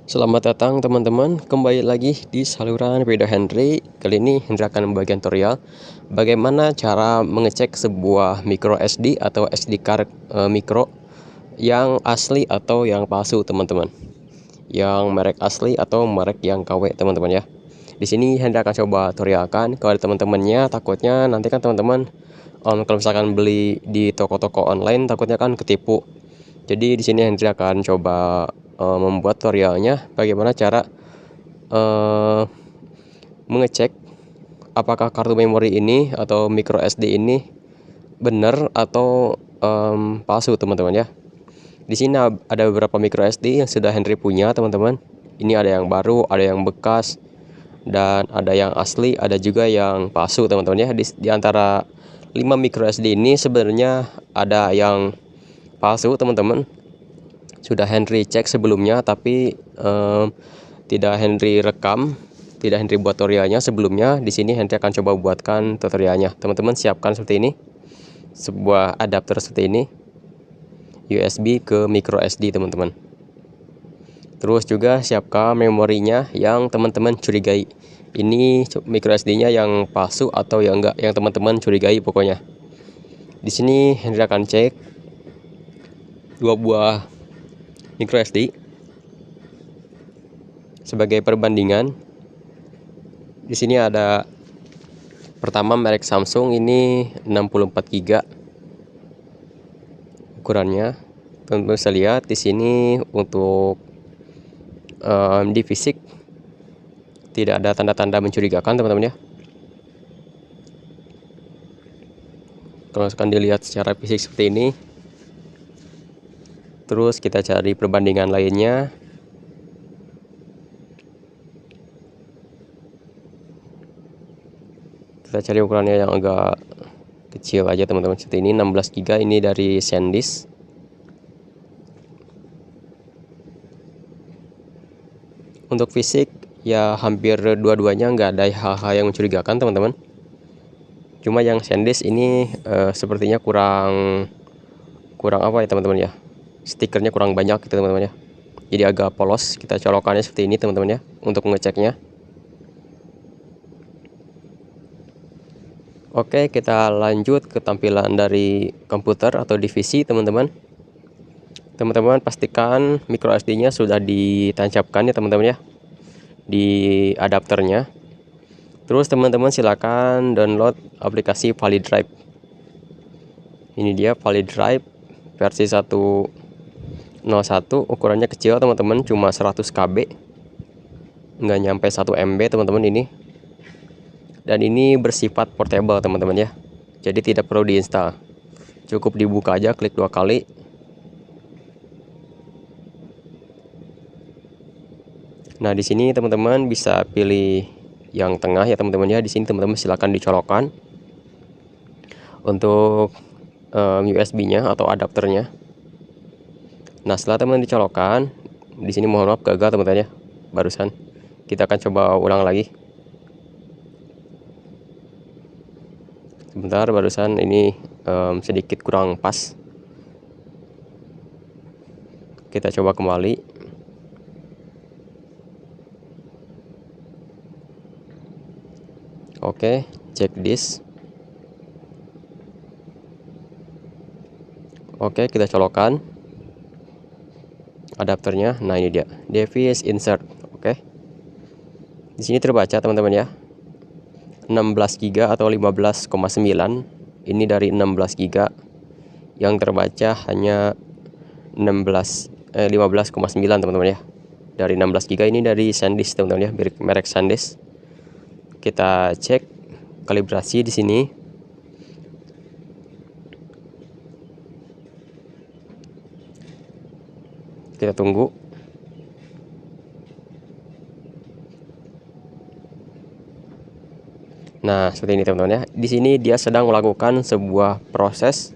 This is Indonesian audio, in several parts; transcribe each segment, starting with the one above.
Selamat datang teman-teman, kembali lagi di saluran video Henry. Kali ini Henry akan membagikan tutorial bagaimana cara mengecek sebuah micro SD atau SD card micro yang asli atau yang palsu teman-teman. Yang merek asli atau merek yang KW teman-teman ya. Di sini Henry akan coba tutorialkan kalau teman-temannya, takutnya nanti kan teman-teman kalau misalkan beli di toko-toko online takutnya kan ketipu. Jadi di sini Henry akan coba membuat tutorialnya bagaimana cara mengecek apakah kartu memori ini atau micro SD ini benar atau palsu teman-teman ya. Di sini ada beberapa micro SD yang sudah Henry punya teman-teman. Ini ada yang baru, ada yang bekas, dan ada yang asli, ada juga yang palsu teman-teman ya. Di antara 5 micro SD ini sebenarnya ada yang palsu teman-teman. Sudah Henry cek sebelumnya, tapi tidak Henry rekam, tidak Henry buat tutorialnya sebelumnya. Di sini Henry akan coba buatkan tutorialnya. Teman-teman siapkan seperti ini, sebuah adapter seperti ini, USB ke micro SD teman-teman. Terus juga siapkan memorinya yang teman-teman curigai. Ini micro SD-nya yang palsu atau yang enggak, yang teman-teman curigai pokoknya. Di sini Henry akan cek 2 buah micro SD sebagai perbandingan. Di sini ada pertama merek Samsung, ini 64 GB ukurannya. Teman-teman bisa lihat di sini untuk di fisik tidak ada tanda-tanda mencurigakan teman-teman ya. Kalau misalkan dilihat secara fisik seperti ini, terus kita cari perbandingan lainnya. Kita cari ukurannya yang agak kecil aja teman-teman, seperti ini 16 GB, ini dari SanDisk. Untuk fisik ya hampir dua-duanya nggak ada hal-hal yang mencurigakan teman-teman. Cuma yang SanDisk ini sepertinya kurang apa ya teman-teman ya, stikernya kurang banyak gitu teman-teman ya, jadi agak polos. Kita colokannya seperti ini teman-teman ya untuk mengeceknya. Oke, kita lanjut ke tampilan dari komputer atau divisi teman-teman. Teman-teman pastikan micro SD-nya sudah ditancapkan ya teman-teman ya di adapternya. Terus teman-teman silakan download aplikasi Valid Drive. Ini dia Valid Drive versi 1.01, ukurannya kecil teman-teman, cuma 100 KB, nggak nyampe 1 MB teman-teman ini. Dan ini bersifat portable teman-teman ya, jadi tidak perlu diinstal, cukup dibuka aja, klik 2 kali. Nah, di sini teman-teman bisa pilih yang tengah ya teman-teman ya. Di sini teman-teman silakan dicolokkan untuk USB-nya atau adapternya. Nah, setelah teman-teman dicolokkan, di sini mohon maaf gagal teman-teman ya barusan. Kita akan coba ulang lagi. Sebentar, barusan ini sedikit kurang pas. Kita coba kembali. Oke, cek disk. Oke, kita colokan adapternya. Nah, ini dia, device insert. Oke, di sini terbaca teman-teman ya, 16 GB atau 15,9. Ini dari 16 GB, yang terbaca hanya 15,9 teman-teman ya. Dari 16 GB ini dari SanDisk teman-teman ya, merek SanDisk. Kita cek kalibrasi di sini. Kita tunggu. Nah, seperti ini teman-teman ya. Di sini dia sedang melakukan sebuah proses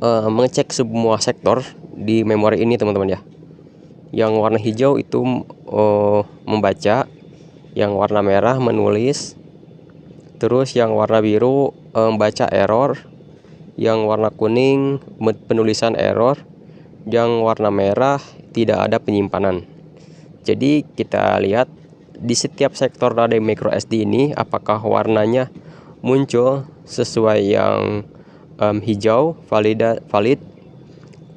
mengecek semua sektor di memori ini teman-teman ya. Yang warna hijau itu membaca, yang warna merah menulis, terus yang warna biru membaca error, yang warna kuning penulisan error, yang warna merah tidak ada penyimpanan. Jadi kita lihat di setiap sektor dari micro SD ini apakah warnanya muncul sesuai yang hijau valid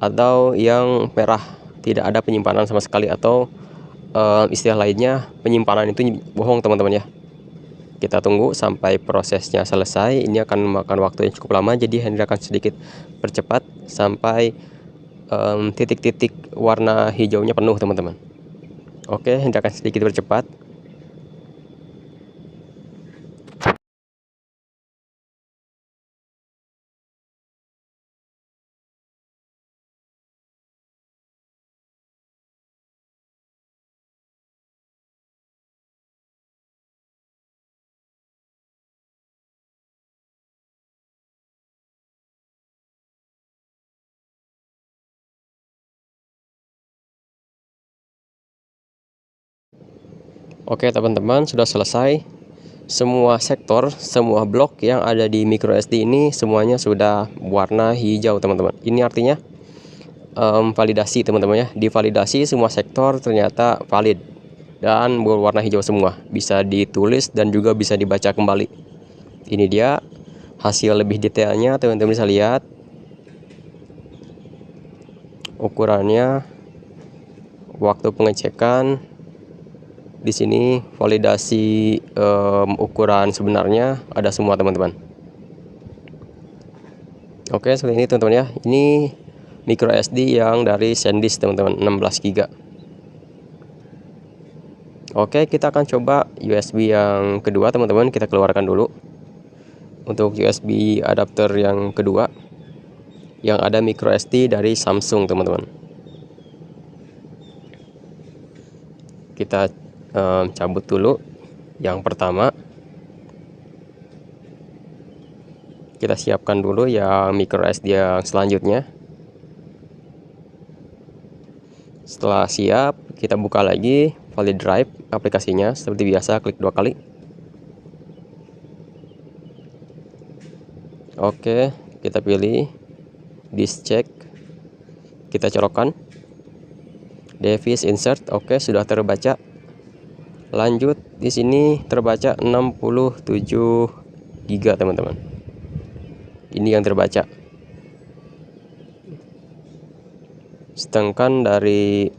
atau yang merah tidak ada penyimpanan sama sekali, atau istilah lainnya penyimpanan itu bohong teman-teman ya. Kita tunggu sampai prosesnya selesai. Ini akan memakan waktu yang cukup lama, jadi Henry akan sedikit percepat sampai titik-titik warna hijaunya penuh teman-teman. Oke, Henry akan sedikit percepat. Oke teman-teman, sudah selesai. Semua sektor, semua blok yang ada di micro SD ini semuanya sudah warna hijau teman-teman. Ini artinya validasi teman-teman ya. Divalidasi semua sektor ternyata valid dan berwarna hijau semua. Bisa ditulis dan juga bisa dibaca kembali. Ini dia hasil lebih detailnya, teman-teman bisa lihat ukurannya, waktu pengecekan. Di sini validasi ukuran sebenarnya ada semua teman-teman. Oke, seperti ini teman-teman ya. Ini micro SD yang dari SanDisk teman-teman, 16 GB. Oke, kita akan coba USB yang kedua teman-teman. Kita keluarkan dulu. Untuk USB adapter yang kedua yang ada micro SD dari Samsung teman-teman. Kita cabut dulu yang pertama. Kita siapkan dulu yang micro SD yang selanjutnya. Setelah siap, kita buka lagi Valid Drive aplikasinya. Seperti biasa, klik 2 kali. Oke, kita pilih disk check. Kita colokkan device insert. Oke, sudah terbaca. Lanjut, di sini terbaca 67 GB teman-teman. Ini yang terbaca. Sedangkan dari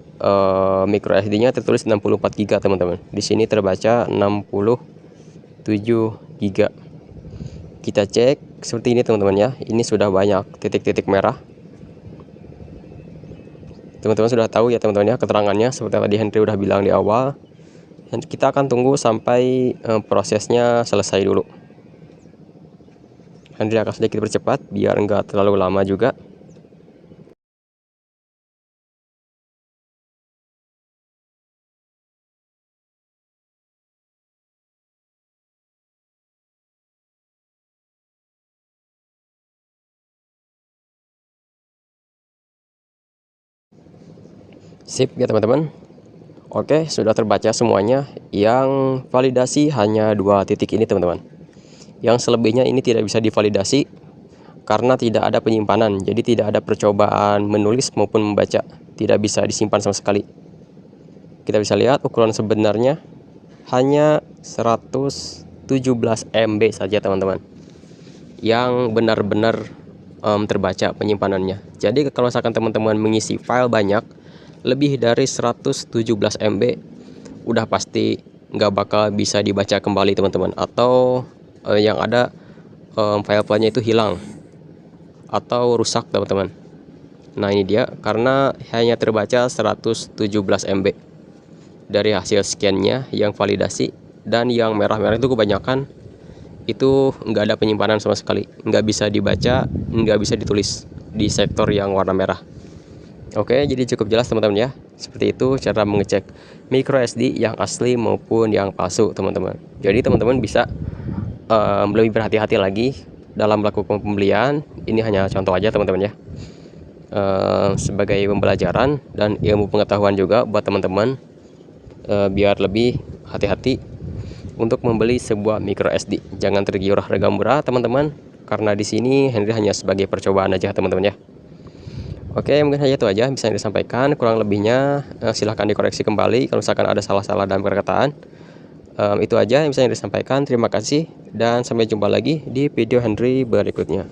micro SD-nya tertulis 64 GB teman-teman. Di sini terbaca 67 GB. Kita cek seperti ini teman-teman ya. Ini sudah banyak titik-titik merah. Teman-teman sudah tahu ya teman-teman ya keterangannya, seperti tadi Henry udah bilang di awal. Dan kita akan tunggu sampai prosesnya selesai dulu. Henry akan sedikit percepat biar enggak terlalu lama juga. Sip ya teman-teman. Oke, sudah terbaca semuanya. Yang validasi hanya 2 titik ini teman-teman. Yang selebihnya ini tidak bisa divalidasi karena tidak ada penyimpanan. Jadi tidak ada percobaan menulis maupun membaca. Tidak bisa disimpan sama sekali. Kita bisa lihat ukuran sebenarnya hanya 117 MB saja teman-teman. Yang benar-benar terbaca penyimpanannya. Jadi kalau misalkan teman-teman mengisi file banyak, lebih dari 117 MB, udah pasti nggak bakal bisa dibaca kembali teman-teman, atau yang ada file-filenya itu hilang atau rusak teman-teman. Nah ini dia, karena hanya terbaca 117 MB dari hasil scan-nya yang validasi, dan yang merah-merah itu kebanyakan itu nggak ada penyimpanan sama sekali, nggak bisa dibaca, nggak bisa ditulis di sektor yang warna merah. Oke, jadi cukup jelas teman-teman ya. Seperti itu cara mengecek micro SD yang asli maupun yang palsu teman-teman. Jadi teman-teman bisa lebih berhati-hati lagi dalam melakukan pembelian. Ini hanya contoh aja teman-teman ya, sebagai pembelajaran dan ilmu pengetahuan juga buat teman-teman, biar lebih hati-hati untuk membeli sebuah micro SD. Jangan tergiur harga murah teman-teman, karena di sini Henry hanya sebagai percobaan aja teman-teman ya. Oke, mungkin hanya itu aja bisa disampaikan. Kurang lebihnya silahkan dikoreksi kembali kalau misalkan ada salah-salah dalam perkataan. Itu aja yang bisa disampaikan. Terima kasih dan sampai jumpa lagi di video Henry berikutnya.